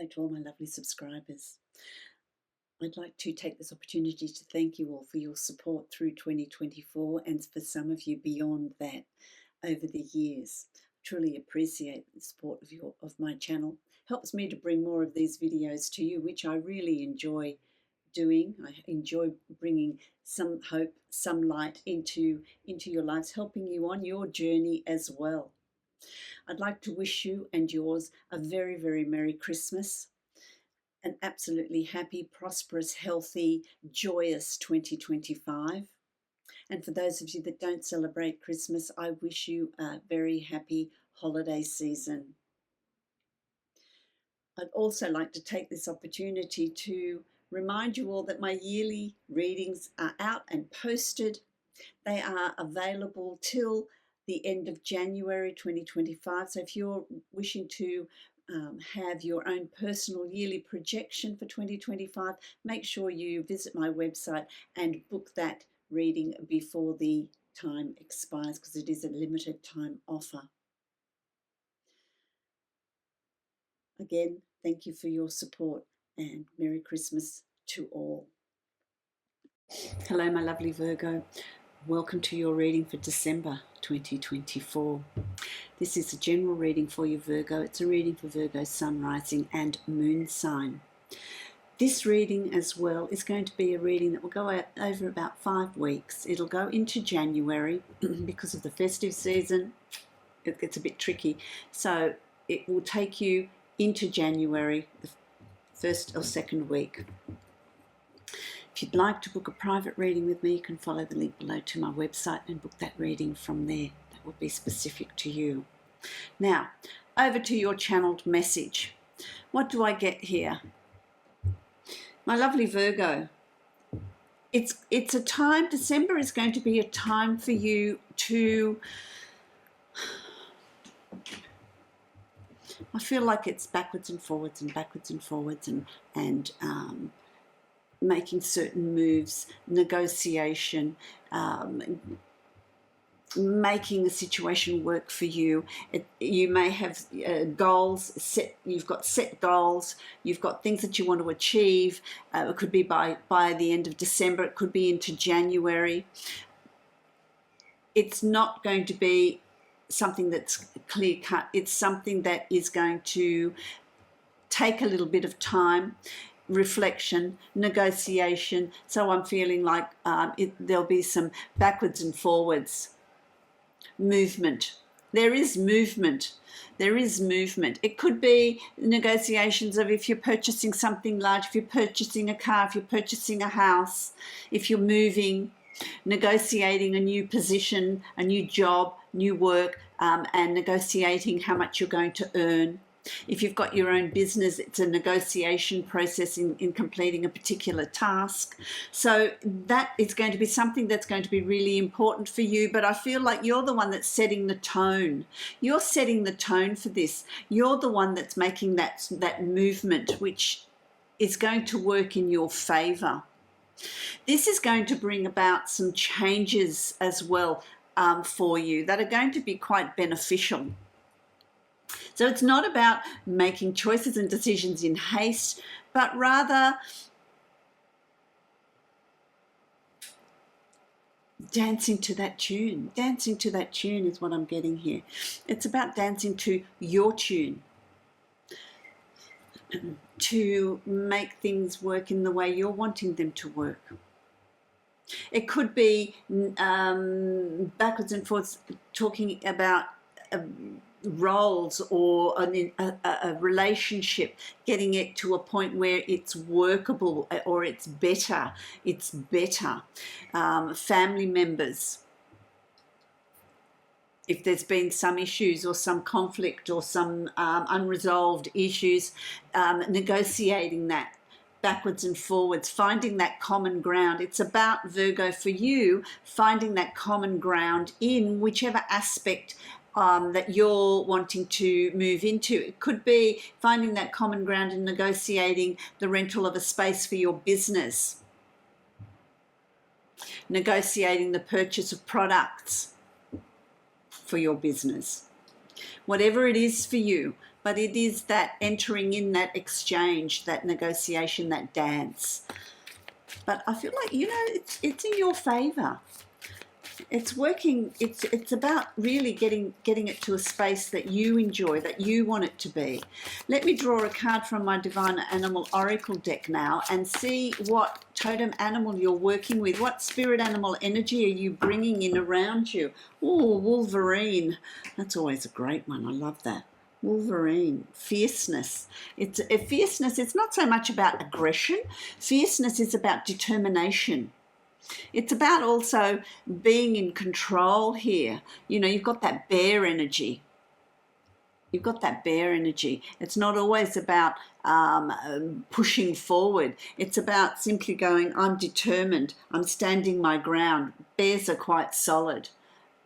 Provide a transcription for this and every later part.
Hello to all my lovely subscribers. I'd like to take this opportunity to thank you all for your support through 2024 and for some of you beyond that over the years. Truly appreciate the support of my channel. Helps me to bring more of these videos to you, which I really enjoy doing. I enjoy bringing some hope, some light into your lives, helping you on your journey as well. I'd like to wish you and yours a very, very Merry Christmas, an absolutely happy, prosperous, healthy, joyous 2025. And for those of you that don't celebrate Christmas, I wish you a very happy holiday season. I'd also like to take this opportunity to remind you all that my yearly readings are out and posted. They are available till the end of January 2025. So if you're wishing to have your own personal yearly projection for 2025, make sure you visit my website and book that reading before the time expires, because it is a limited time offer. Again, thank you for your support and Merry Christmas to all. Hello, my lovely Virgo. Welcome to your reading for December 2024. This is a general reading for you, Virgo. It's a reading for Virgo sun, rising and moon sign. This reading as well is going to be a reading that will go out over about 5 weeks. It'll go into January because of the festive season. It gets a bit tricky. So it will take you into January, the first or second week. If you'd like to book a private reading with me, you can follow the link below to my website and book that reading from there. That will be specific to you. Now, over to your channeled message. What do I get here? My lovely Virgo, it's a time, December is going to be a time for you to, I feel like it's backwards and forwards and backwards and forwards and making certain moves, negotiation, making the situation work for you. You may have goals set. You've got set goals. You've got things that you want to achieve. It could be by the end of December. It could be into January. It's not going to be something that's clear cut. It's something that is going to take a little bit of time, reflection, negotiation. So I'm feeling like there'll be some backwards and forwards movement. There is movement. There is movement. It could be negotiations of if you're purchasing something large, if you're purchasing a car, if you're purchasing a house, if you're moving, negotiating a new position, a new job, new work, and negotiating how much you're going to earn. If you've got your own business, it's a negotiation process in completing a particular task. So that is going to be something that's going to be really important for you. But I feel like you're the one that's setting the tone. You're setting the tone for this. You're the one that's making that movement, which is going to work in your favor. This is going to bring about some changes as well for you that are going to be quite beneficial. So it's not about making choices and decisions in haste, but rather dancing to that tune. Dancing to that tune is what I'm getting here. It's about dancing to your tune, to make things work in the way you're wanting them to work. It could be backwards and forwards, talking about roles or a relationship, getting it to a point where it's workable or it's better. Family members, if there's been some issues or some conflict or some unresolved issues, negotiating that backwards and forwards, finding that common ground. It's about, Virgo, for you, finding that common ground in whichever aspect that you're wanting to move into. It could be finding that common ground in negotiating the rental of a space for your business, negotiating the purchase of products for your business. Whatever it is for you, but it is that entering in, that exchange, that negotiation, that dance. But I feel like, you know, it's in your favor. It's working. It's about really getting it to a space that you enjoy, that you want it to be. Let me draw a card from my Divine Animal Oracle deck now and see what totem animal you're working with. What spirit animal energy are you bringing in around you? Oh, Wolverine. That's always a great one. I love that. Wolverine, fierceness. It's a fierceness. It's not so much about aggression. Fierceness is about determination. It's about also being in control here. You know, you've got that bear energy. You've got that bear energy. It's not always about pushing forward. It's about simply going, I'm determined. I'm standing my ground. Bears are quite solid.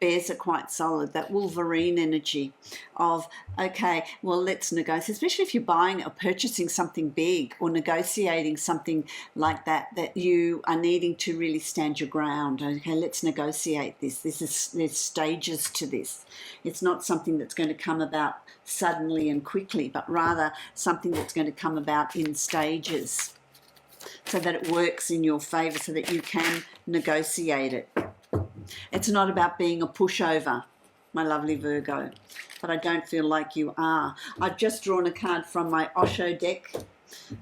Bears are quite solid. That Wolverine energy of, okay, well, let's negotiate, especially if you're buying or purchasing something big or negotiating something like that, that you are needing to really stand your ground. Okay, let's negotiate this. There's stages to this. It's not something that's going to come about suddenly and quickly, but rather something that's going to come about in stages so that it works in your favor, so that you can negotiate it. It's not about being a pushover, my lovely Virgo, but I don't feel like you are. I've just drawn a card from my Osho deck,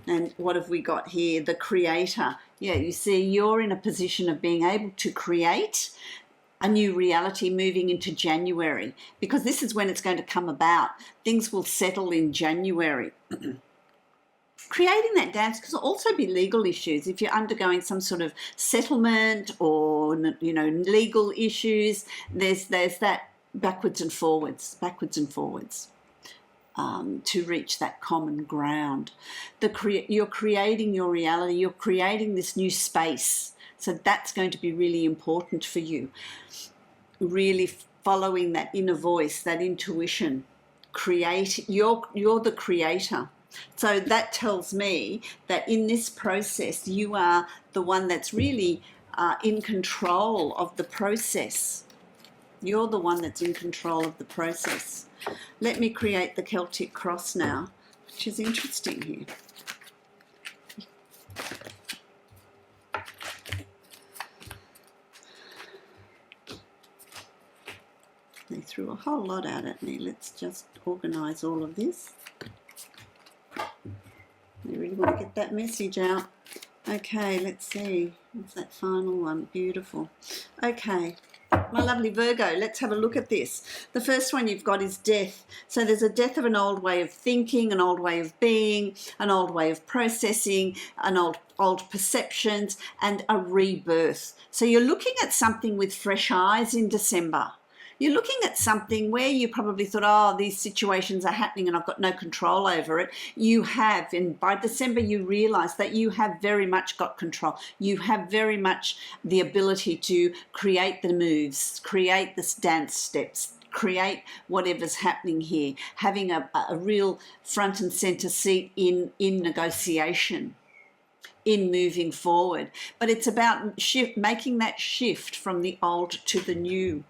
and what have we got here? The Creator. Yeah, you see, you're in a position of being able to create a new reality moving into January, because this is when it's going to come about. Things will settle in January. Creating that dance could also be legal issues. If you're undergoing some sort of settlement or, you know, legal issues, there's that backwards and forwards to reach that common ground. You're creating your reality. You're creating this new space. So that's going to be really important for you. Really following that inner voice, that intuition. You're the creator. So that tells me that in this process, you are the one that's really in control of the process. You're the one that's in control of the process. Let me create the Celtic cross now, which is interesting here. They threw a whole lot out at me. Let's just organise all of this. I really want to get that message out. Okay, let's see. What's that final one? Beautiful. Okay, my lovely Virgo, let's have a look at this. The first one you've got is death. So there's a death of an old way of thinking, an old way of being, an old way of processing, an old perceptions, and a rebirth. So you're looking at something with fresh eyes in December. You're looking at something where you probably thought, oh, these situations are happening and I've got no control over it. You have, and by December you realise that you have very much got control. You have very much the ability to create the moves, create the dance steps, create whatever's happening here, having a real front and centre seat in negotiation, in moving forward. But it's about making that shift from the old to the new.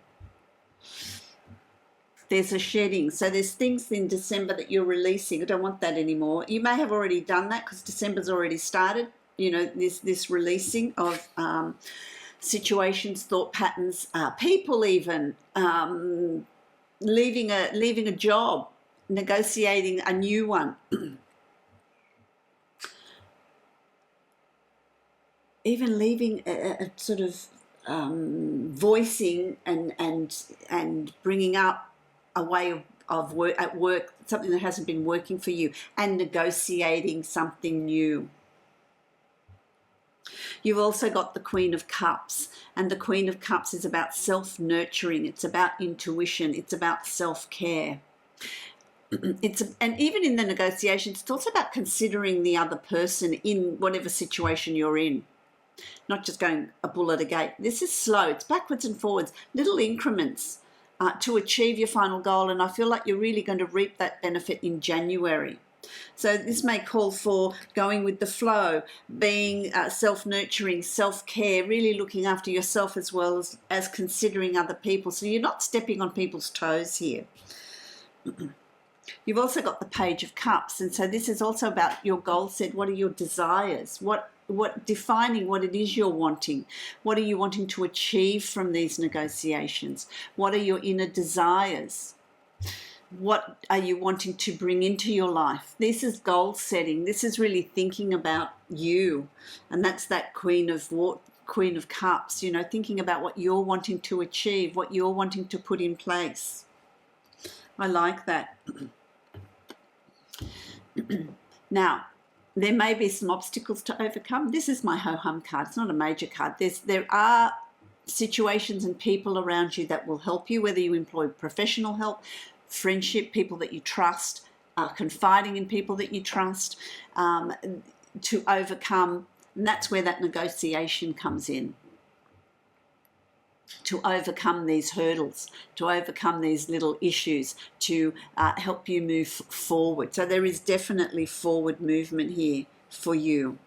There's a shedding. So there's things in December that you're releasing. I don't want that anymore. You may have already done that because December's already started. You know, this releasing of situations, thought patterns, people even, leaving a job, negotiating a new one. Even leaving a sort of voicing and bringing up a way of work at work, something that hasn't been working for you, and negotiating something new. You've also got the Queen of Cups, and the Queen of Cups is about self-nurturing. It's about intuition. It's about self-care. And even in the negotiations, it's also about considering the other person in whatever situation you're in. Not just going a bull at a gate. This is slow. It's backwards and forwards, little increments to achieve your final goal. And I feel like you're really going to reap that benefit in January. So this may call for going with the flow, being self-nurturing, self-care, really looking after yourself as well as considering other people. So you're not stepping on people's toes here. You've also got the Page of Cups, and so this is also about your goal set. What are your desires? What defining what it is you're wanting? What are you wanting to achieve from these negotiations? What are your inner desires? What are you wanting to bring into your life? This is goal setting. This is really thinking about you, and that's that Queen of Cups, you know, thinking about what you're wanting to achieve, what you're wanting to put in place. I like that. Now, there may be some obstacles to overcome. This is my ho-hum card. It's not a major card. There are situations and people around you that will help you, whether you employ professional help, friendship, people that you trust, confiding in people that you trust, to overcome. And that's where that negotiation comes in. To overcome these hurdles, to overcome these little issues, to help you move forward. So there is definitely forward movement here for you.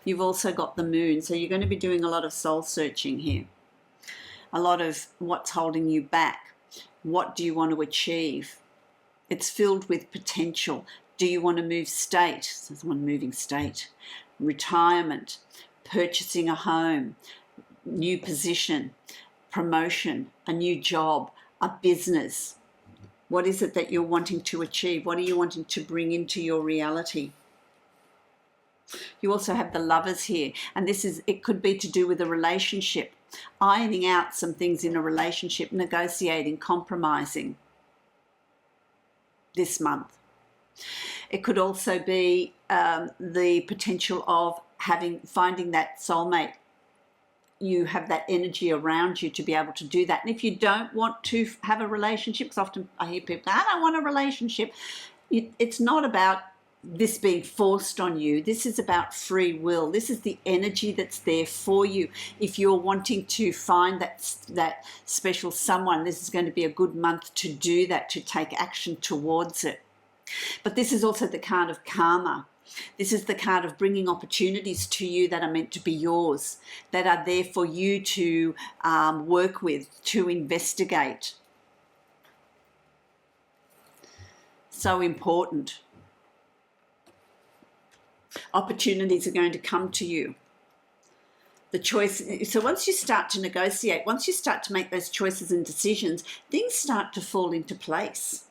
You've also got the Moon, so you're going to be doing a lot of soul searching here. A lot of what's holding you back. What do you want to achieve? It's filled with potential. Do you want to move state? There's one moving state. Retirement, purchasing a home, new position, promotion, a new job, a business. What is it that you're wanting to achieve? What are you wanting to bring into your reality? You also have the Lovers here, and it could be to do with a relationship, ironing out some things in a relationship, negotiating, compromising this month. It could also be the potential of finding that soulmate. You have that energy around you to be able to do that. And if you don't want to have a relationship, because often I hear people, I don't want a relationship. It's not about this being forced on you. This is about free will. This is the energy that's there for you. If you're wanting to find that special someone, this is going to be a good month to do that, to take action towards it. But this is also the card of karma. This is the card of bringing opportunities to you that are meant to be yours, that are there for you to work with, to investigate. So important. Opportunities are going to come to you. The choice. So once you start to negotiate, once you start to make those choices and decisions, things start to fall into place.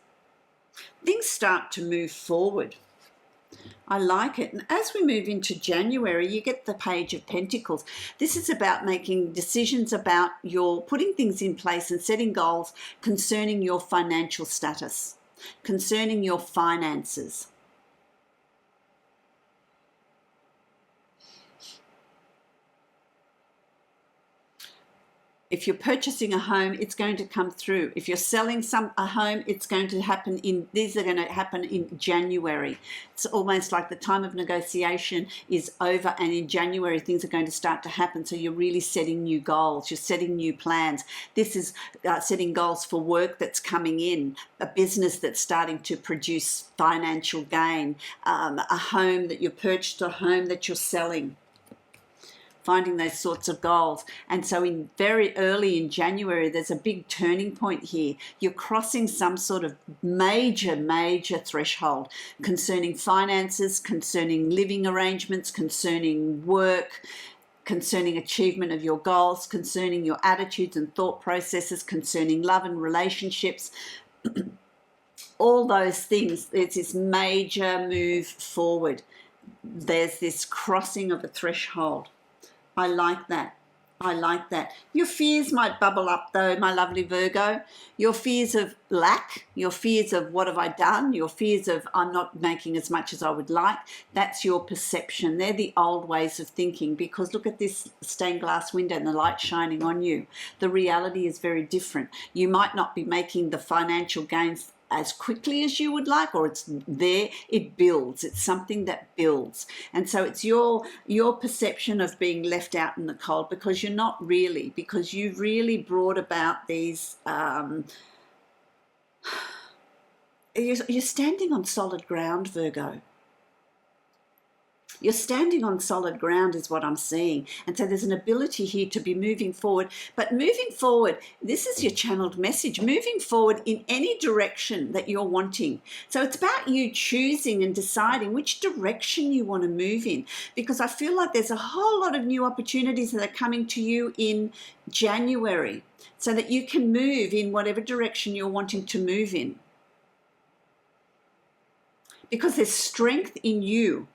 Things start to move forward. I like it. And as we move into January, you get the Page of Pentacles. This is about making decisions about putting things in place and setting goals concerning your financial status, concerning your finances. If you're purchasing a home, it's going to come through. If you're selling a home, it's going to happen these are going to happen in January. It's almost like the time of negotiation is over, and in January things are going to start to happen. So you're really setting new goals. You're setting new plans. This is setting goals for work that's coming in, a business that's starting to produce financial gain, a home that you purchased, a home that you're selling. Finding those sorts of goals. And so very early in January, there's a big turning point here. You're crossing some sort of major threshold concerning finances, concerning living arrangements, concerning work, concerning achievement of your goals, concerning your attitudes and thought processes, concerning love and relationships. All those things, it's this major move forward. There's this crossing of a threshold. I like that. I like that. Your fears might bubble up though, my lovely Virgo. Your fears of lack, your fears of what have I done, your fears of I'm not making as much as I would like. That's your perception. They're the old ways of thinking, because look at this stained glass window and the light shining on you. The reality is very different. You might not be making the financial gains as quickly as you would like, or it's there, it builds. It's something that builds. And so it's your perception of being left out in the cold, because you're not really, because you've really brought about these you're standing on solid ground, Virgo. You're standing on solid ground is what I'm seeing. And so there's an ability here to be moving forward. But moving forward, this is your channeled message, moving forward in any direction that you're wanting. So it's about you choosing and deciding which direction you want to move in, because I feel like there's a whole lot of new opportunities that are coming to you in January so that you can move in whatever direction you're wanting to move in. Because there's strength in you.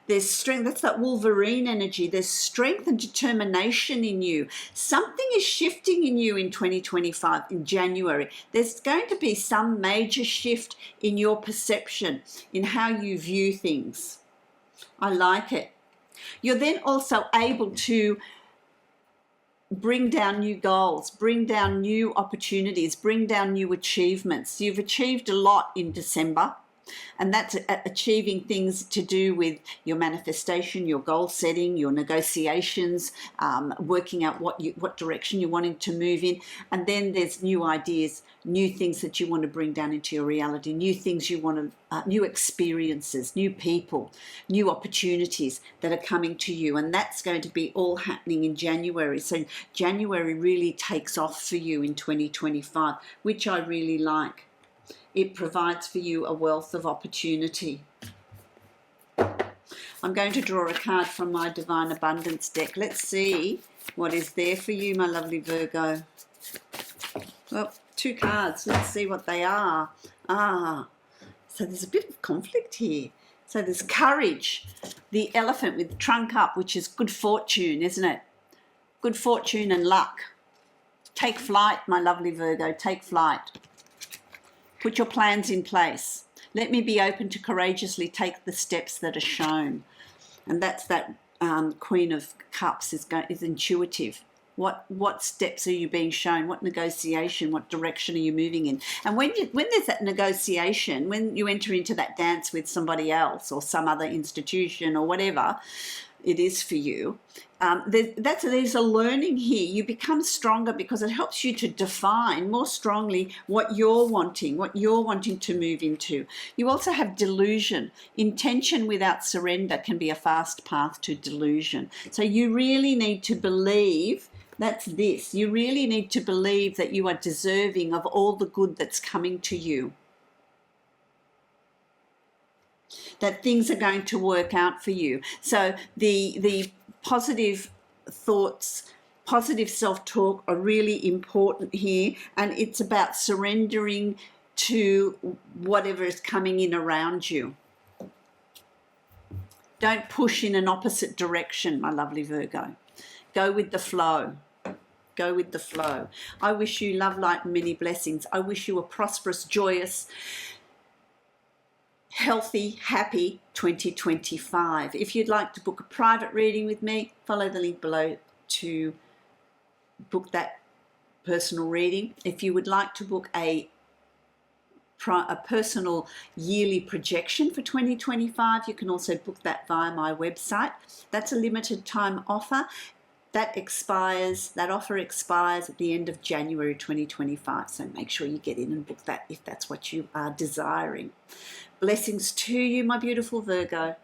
There's strength, that's that Wolverine energy. There's strength and determination in you. Something is shifting in you in 2025, in January. There's going to be some major shift in your perception, in how you view things. I like it. You're then also able to bring down new goals, bring down new opportunities, bring down new achievements. You've achieved a lot in December. And that's achieving things to do with your manifestation, your goal setting, your negotiations, working out what direction you're wanting to move in. And then there's new ideas, new things that you want to bring down into your reality, new things you want to, new experiences, new people, new opportunities that are coming to you. And that's going to be all happening in January. So January really takes off for you in 2025, which I really like. It provides for you a wealth of opportunity. I'm going to draw a card from my Divine Abundance deck. Let's see what is there for you, my lovely Virgo. Well, 2 cards. Let's see what they are. So there's a bit of conflict here. So there's courage, the elephant with trunk up, which is good fortune, isn't it? Good fortune and luck. Take flight, my lovely Virgo. Take flight. Put your plans in place. Let me be open to courageously take the steps that are shown. And that's that Queen of Cups is intuitive. What steps are you being shown? What negotiation? What direction are you moving in? And when there's that negotiation, when you enter into that dance with somebody else or some other institution or whatever it is for you, there's a learning here. You become stronger because it helps you to define more strongly what you're wanting to move into. You also have delusion. Intention without surrender can be a fast path to delusion. So you really need to believe, that's this, you really need to believe that you are deserving of all the good that's coming to you. That things are going to work out for you. So the positive thoughts, positive self-talk are really important here, and it's about surrendering to whatever is coming in around you. Don't push in an opposite direction, my lovely Virgo. Go with the flow. Go with the flow. I wish you love, light, and many blessings. I wish you a prosperous, joyous, healthy, happy 2025. If you'd like to book a private reading with me, follow the link below to book that personal reading. If you would like to book a personal yearly projection for 2025, you can also book that via my website. That's a limited time offer. That offer expires at the end of January 2025. So make sure you get in and book that if that's what you are desiring. Blessings to you, my beautiful Virgo.